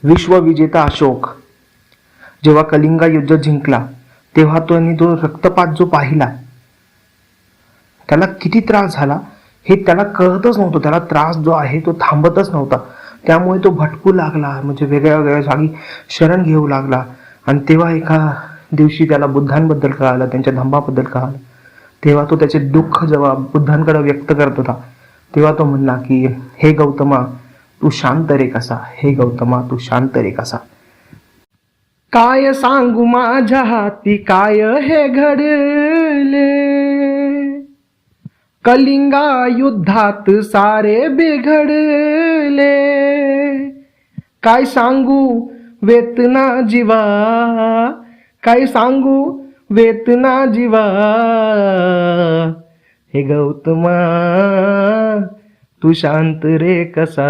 विश्वविजेता अशोक जेव्हा कलिंगा युद्ध जिंकला तेव्हा तो रक्तपात जो पाहिला, त्याला किती त्रास झाला हे त्याला कळतच नव्हतं. त्याला त्रास जो आहे तो थांबतच नव्हता. त्यामुळे तो भटकू लागला, म्हणजे वेगळ्या वेगळ्या जागी शरण घेऊ लागला. आणि तेव्हा एका दिवशी त्याला बुद्धांबद्दल कळालं, त्यांच्या धम्माबद्दल कळालं. तेव्हा तो त्याचे दुःख जेव्हा बुद्धांकडे व्यक्त करत होता तेव्हा तो म्हणला की हे गौतमा तू शांत रे कसा, हे गौतमा तू शांत रे कसा. काय सांगू माझ्या हाती काय हे घडले, कलिंगा युद्धात सारे बिघडले. काय सांगू वेतना जीवा, काय सांगू वेतना जीवा, हे गौतमा तू शांत रे कसा.